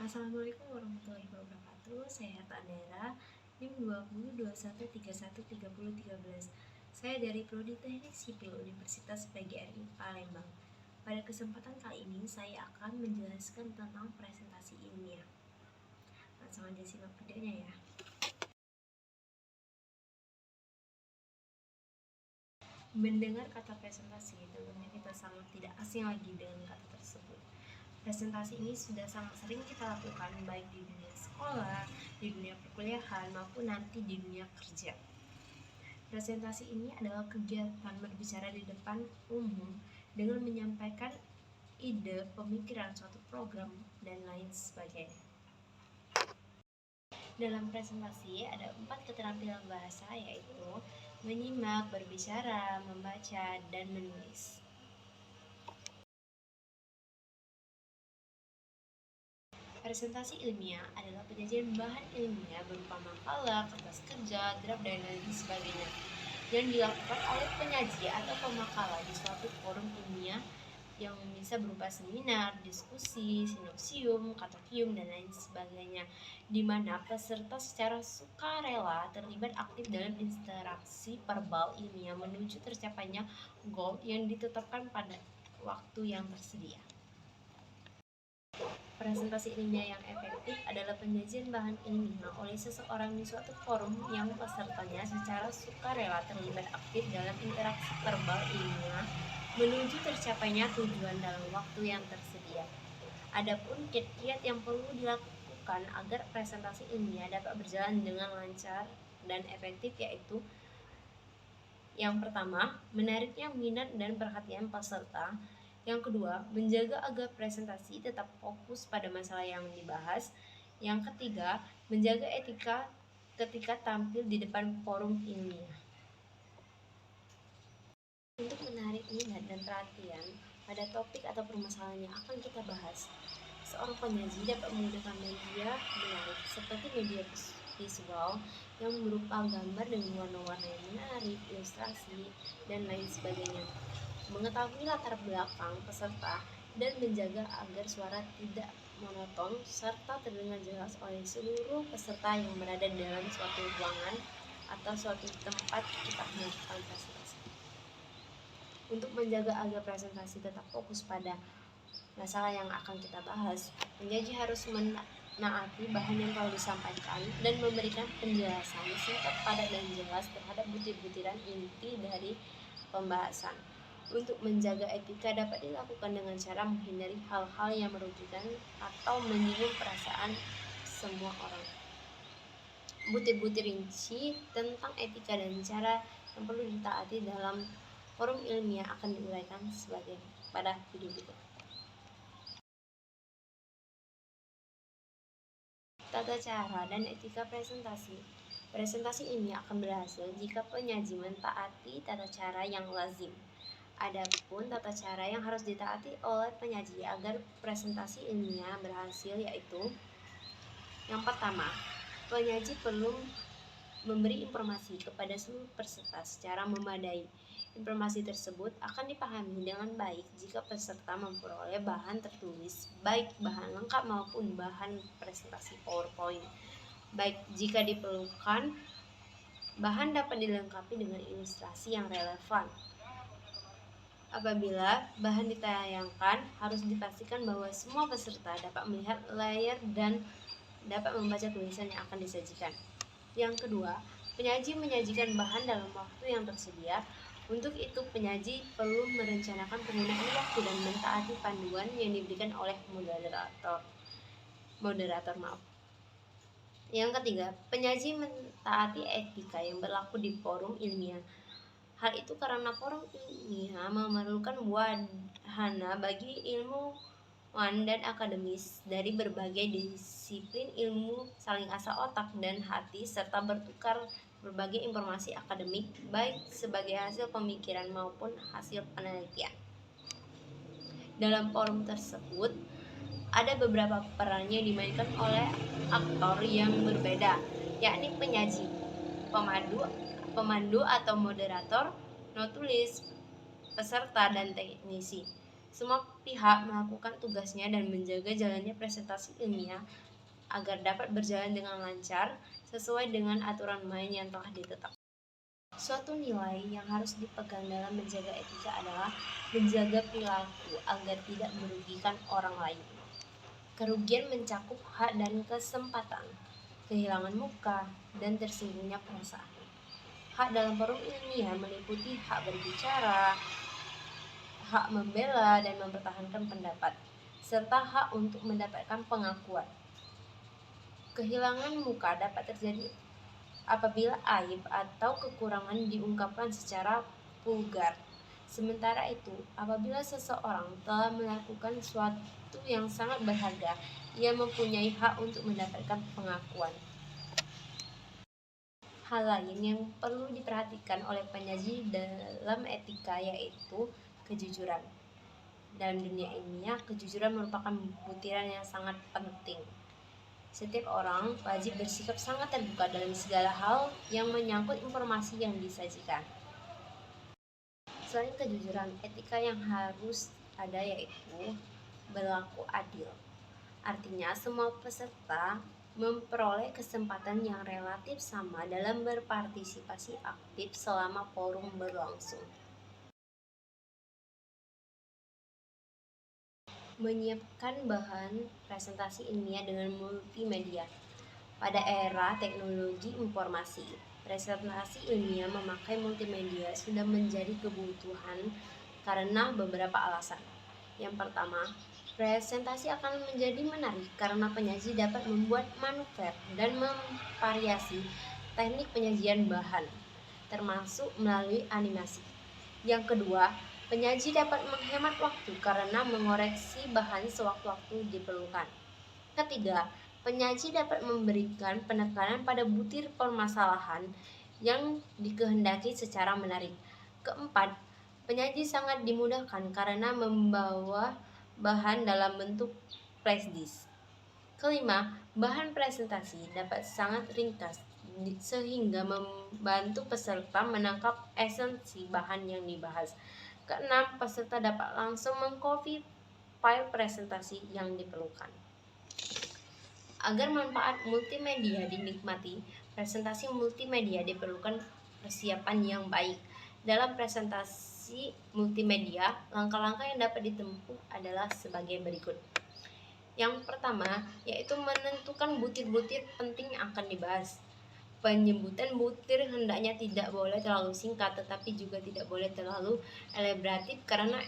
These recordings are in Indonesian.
Assalamualaikum warahmatullahi wabarakatuh. Saya Herta Andera, NIM 2021313013. Saya dari Prodi Teknik Sipil Universitas PGRI Palembang. Pada kesempatan kali ini saya akan menjelaskan tentang presentasi ilmiah. Langsung aja simak videonya ya. Mendengar kata presentasi, tentunya kita sangat tidak asing lagi dengan kata tersebut. Presentasi ini sudah sangat sering kita lakukan baik di dunia sekolah, di dunia perkuliahan, maupun nanti di dunia kerja. Presentasi ini adalah kegiatan berbicara di depan umum dengan menyampaikan ide, pemikiran suatu program, dan lain sebagainya. Dalam presentasi ada 4 keterampilan bahasa, yaitu menyimak, berbicara, membaca, dan menulis. Presentasi ilmiah adalah penyajian bahan ilmiah berupa makalah, kertas kerja, draft, dan lain sebagainya yang dilakukan oleh penyaji atau pemakalah di suatu forum ilmiah yang bisa berupa seminar, diskusi, simposium, katokium, dan lain sebagainya, di mana peserta secara sukarela terlibat aktif dalam interaksi verbal ilmiah menuju tercapainya goal yang ditetapkan pada waktu yang tersedia. Presentasi ilmiah yang efektif adalah penyajian bahan ilmiah oleh seseorang di suatu forum yang pesertanya secara sukarela terlibat aktif dalam interaksi verbal ilmiah menuju tercapainya tujuan dalam waktu yang tersedia. Adapun kiat-kiat yang perlu dilakukan agar presentasi ilmiah dapat berjalan dengan lancar dan efektif, yaitu yang pertama, menariknya minat dan perhatian peserta. Yang kedua, menjaga agar presentasi tetap fokus pada masalah yang dibahas. Yang ketiga, menjaga etika ketika tampil di depan forum ilmiah. Untuk menarik minat dan perhatian pada topik atau permasalahan yang akan kita bahas, seorang penyaji dapat menggunakan media menarik seperti media visual yang berupa gambar dengan warna-warna yang menarik, ilustrasi, dan lain sebagainya. Mengetahui latar belakang peserta dan menjaga agar suara tidak monoton serta terdengar jelas oleh seluruh peserta yang berada dalam suatu ruangan atau suatu tempat kita melakukan presentasi. Untuk menjaga agar presentasi tetap fokus pada masalah yang akan kita bahas, penyaji harus menaati bahan yang telah disampaikan dan memberikan penjelasan singkat, padat, dan jelas terhadap butir-butiran inti dari pembahasan. Untuk menjaga etika dapat dilakukan dengan cara menghindari hal-hal yang merugikan atau menyinggung perasaan semua orang. Butir-butir rinci tentang etika dan cara yang perlu ditaati dalam forum ilmiah akan diuraikan sebagai pada video berikut. Tata cara dan etika presentasi. Presentasi ilmiah akan berhasil jika penyaji mentaati tata cara yang lazim. Adapun tata cara yang harus ditaati oleh penyaji agar presentasi ilmiah berhasil, yaitu yang pertama, penyaji perlu memberi informasi kepada seluruh peserta secara memadai. Informasi tersebut akan dipahami dengan baik jika peserta memperoleh bahan tertulis, baik bahan lengkap maupun bahan presentasi PowerPoint. Baik jika diperlukan, bahan dapat dilengkapi dengan ilustrasi yang relevan. Apabila bahan ditayangkan, harus dipastikan bahwa semua peserta dapat melihat layar dan dapat membaca tulisan yang akan disajikan. Yang kedua, penyaji menyajikan bahan dalam waktu yang tersedia. Untuk itu, penyaji perlu merencanakan penggunaan waktu dan mentaati panduan yang diberikan oleh moderator. Yang ketiga, penyaji mentaati etika yang berlaku di forum ilmiah. Hal itu karena forum ilmiah memerlukan wahana bagi ilmuwan dan akademis dari berbagai disiplin ilmu saling asah otak dan hati serta bertukar berbagai informasi akademik baik sebagai hasil pemikiran maupun hasil penelitian. Dalam forum tersebut ada beberapa peran yang dimainkan oleh aktor yang berbeda, yakni penyaji, pemandu atau moderator, penulis, peserta, dan teknisi. Semua pihak melakukan tugasnya dan menjaga jalannya presentasi ilmiah agar dapat berjalan dengan lancar sesuai dengan aturan main yang telah ditetapkan. Suatu nilai yang harus dipegang dalam menjaga etika adalah menjaga perilaku agar tidak merugikan orang lain. Kerugian mencakup hak dan kesempatan, kehilangan muka, dan tersinggungnya perasaan. Hak dalam forum ilmiah meliputi hak berbicara, hak membela dan mempertahankan pendapat, serta hak untuk mendapatkan pengakuan. Kehilangan muka dapat terjadi apabila aib atau kekurangan diungkapkan secara vulgar. Sementara itu, apabila seseorang telah melakukan sesuatu yang sangat berharga, ia mempunyai hak untuk mendapatkan pengakuan. Hal lain yang perlu diperhatikan oleh penyaji dalam etika yaitu kejujuran. Dalam dunia ilmiah, kejujuran merupakan butiran yang sangat penting. Setiap orang wajib bersikap sangat terbuka dalam segala hal yang menyangkut informasi yang disajikan. Selain kejujuran, etika yang harus ada yaitu berlaku adil. Artinya, semua peserta memperoleh kesempatan yang relatif sama dalam berpartisipasi aktif selama forum berlangsung. Menyiapkan bahan presentasi ilmiah dengan multimedia. Pada era teknologi informasi, presentasi ilmiah memakai multimedia sudah menjadi kebutuhan karena beberapa alasan. Yang pertama, presentasi akan menjadi menarik karena penyaji dapat membuat manuver dan memvariasi teknik penyajian bahan, termasuk melalui animasi. Yang kedua, penyaji dapat menghemat waktu karena mengoreksi bahan sewaktu-waktu diperlukan. Ketiga, penyaji dapat memberikan penekanan pada butir permasalahan yang dikehendaki secara menarik. Keempat, penyaji sangat dimudahkan karena membawa bahan dalam bentuk flash disk. Kelima, bahan presentasi dapat sangat ringkas sehingga membantu peserta menangkap esensi bahan yang dibahas. Keenam, peserta dapat langsung mengcopy file presentasi yang diperlukan. Agar manfaat multimedia dinikmati, presentasi multimedia diperlukan persiapan yang baik. Dalam presentasi multimedia, langkah-langkah yang dapat ditempuh adalah sebagai berikut. Yang pertama, yaitu menentukan butir-butir penting yang akan dibahas. Penyebutan butir hendaknya tidak boleh terlalu singkat, tetapi juga tidak boleh terlalu elaboratif karena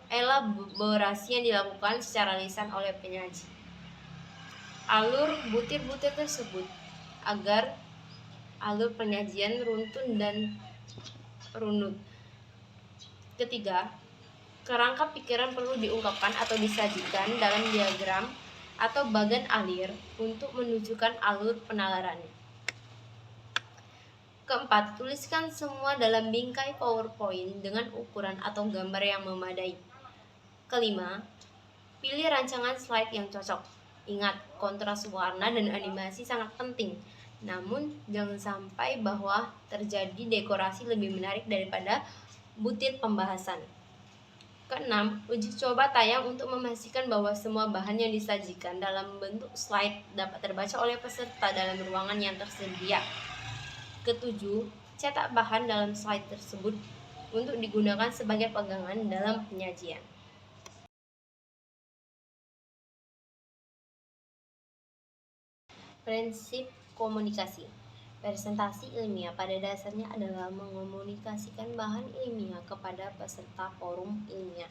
elaborasi yang dilakukan secara lisan oleh penyaji. Alur butir-butir tersebut agar alur penyajian runtun dan runut. Ketiga, kerangka pikiran perlu diungkapkan atau disajikan dalam diagram atau bagan alir untuk menunjukkan alur penalarannya. Keempat, tuliskan semua dalam bingkai PowerPoint dengan ukuran atau gambar yang memadai. Kelima, pilih rancangan slide yang cocok. Ingat, kontras warna dan animasi sangat penting. Namun, jangan sampai bahwa terjadi dekorasi lebih menarik daripada butir pembahasan. Keenam, uji coba tayang untuk memastikan bahwa semua bahan yang disajikan dalam bentuk slide dapat terbaca oleh peserta dalam ruangan yang tersedia. Ketujuh, cetak bahan dalam slide tersebut untuk digunakan sebagai pegangan dalam penyajian. Prinsip komunikasi. Presentasi ilmiah pada dasarnya adalah mengomunikasikan bahan ilmiah kepada peserta forum ilmiah.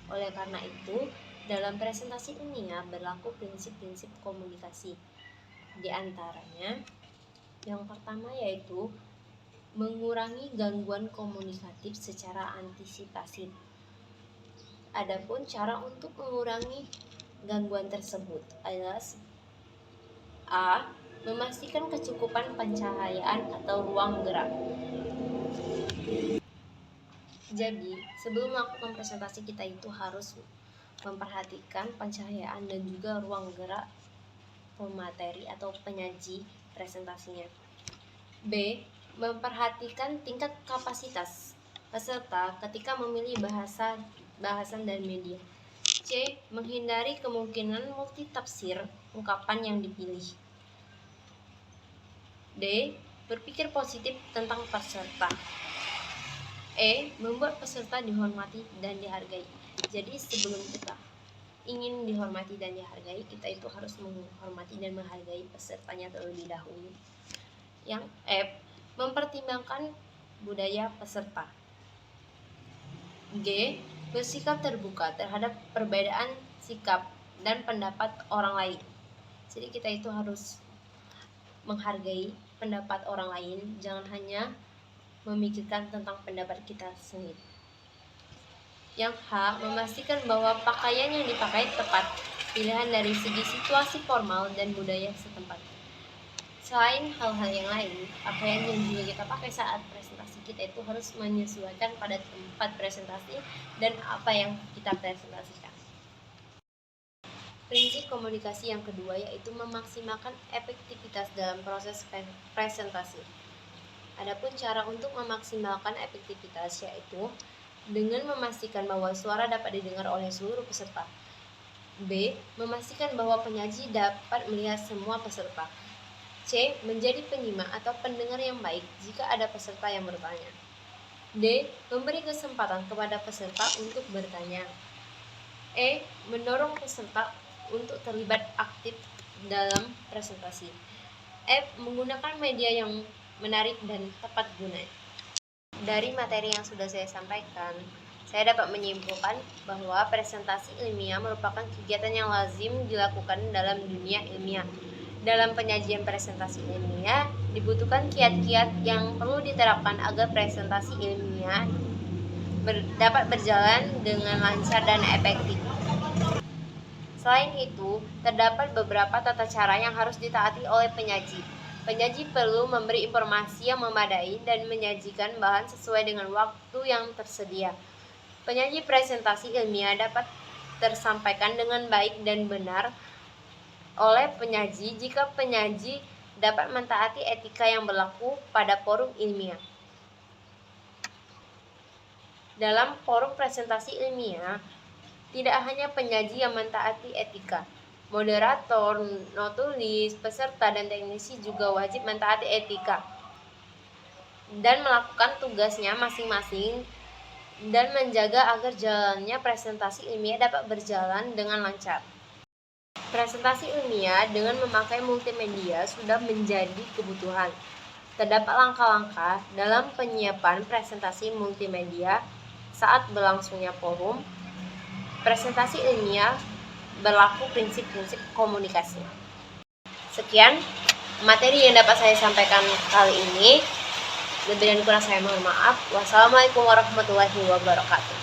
Oleh karena itu, dalam presentasi ilmiah berlaku prinsip-prinsip komunikasi. Di antaranya, yang pertama yaitu mengurangi gangguan komunikatif secara antisipasi. Adapun cara untuk mengurangi gangguan tersebut adalah A. Memastikan kecukupan pencahayaan atau ruang gerak. Jadi, sebelum melakukan presentasi kita itu harus memperhatikan pencahayaan dan juga ruang gerak pemateri atau penyaji presentasinya. B. Memperhatikan tingkat kapasitas peserta ketika memilih bahasa bahasan dan media. C. Menghindari kemungkinan multitafsir ungkapan yang dipilih. D. Berpikir positif tentang peserta. E. Membuat peserta dihormati dan dihargai. Jadi sebelum kita ingin dihormati dan dihargai, kita itu harus menghormati dan menghargai pesertanya terlebih dahulu. Yang F. Mempertimbangkan budaya peserta. G. Bersikap terbuka terhadap perbedaan sikap dan pendapat orang lain. Jadi kita itu harus menghargai pendapat orang lain, jangan hanya memikirkan tentang pendapat kita sendiri. Yang H. Memastikan bahwa pakaian yang dipakai tepat pilihan dari segi situasi formal dan budaya setempat. Selain hal-hal yang lain, pakaian yang juga kita pakai saat presentasi kita itu harus menyesuaikan pada tempat presentasi dan apa yang kita presentasikan. Prinsip komunikasi yang kedua yaitu memaksimalkan efektivitas dalam proses presentasi. Adapun cara untuk memaksimalkan efektivitas yaitu dengan memastikan bahwa suara dapat didengar oleh seluruh peserta. B. Memastikan bahwa penyaji dapat melihat semua peserta. C. Menjadi penyimak atau pendengar yang baik jika ada peserta yang bertanya. D. Memberi kesempatan kepada peserta untuk bertanya. E. Mendorong peserta untuk terlibat aktif dalam presentasi. F. Menggunakan media yang menarik dan tepat guna. Dari materi yang sudah saya sampaikan, saya dapat menyimpulkan bahwa presentasi ilmiah merupakan kegiatan yang lazim dilakukan dalam dunia ilmiah. Dalam penyajian presentasi ilmiah, dibutuhkan kiat-kiat yang perlu diterapkan agar presentasi ilmiah dapat berjalan dengan lancar dan efektif. Selain itu, terdapat beberapa tata cara yang harus ditaati oleh penyaji. Penyaji perlu memberi informasi yang memadai dan menyajikan bahan sesuai dengan waktu yang tersedia. Penyaji presentasi ilmiah dapat tersampaikan dengan baik dan benar oleh penyaji jika penyaji dapat mentaati etika yang berlaku pada forum ilmiah. Dalam forum presentasi ilmiah, tidak hanya penyaji yang mentaati etika. Moderator, notulis, peserta, dan teknisi juga wajib mentaati etika dan melakukan tugasnya masing-masing dan menjaga agar jalannya presentasi ilmiah dapat berjalan dengan lancar. Presentasi ilmiah dengan memakai multimedia sudah menjadi kebutuhan. Terdapat langkah-langkah dalam penyiapan presentasi multimedia saat berlangsungnya forum presentasi ilmiah berlaku prinsip-prinsip komunikasi. Sekian materi yang dapat saya sampaikan kali ini. Lebih dan kurang saya mohon maaf. Wassalamualaikum warahmatullahi wabarakatuh.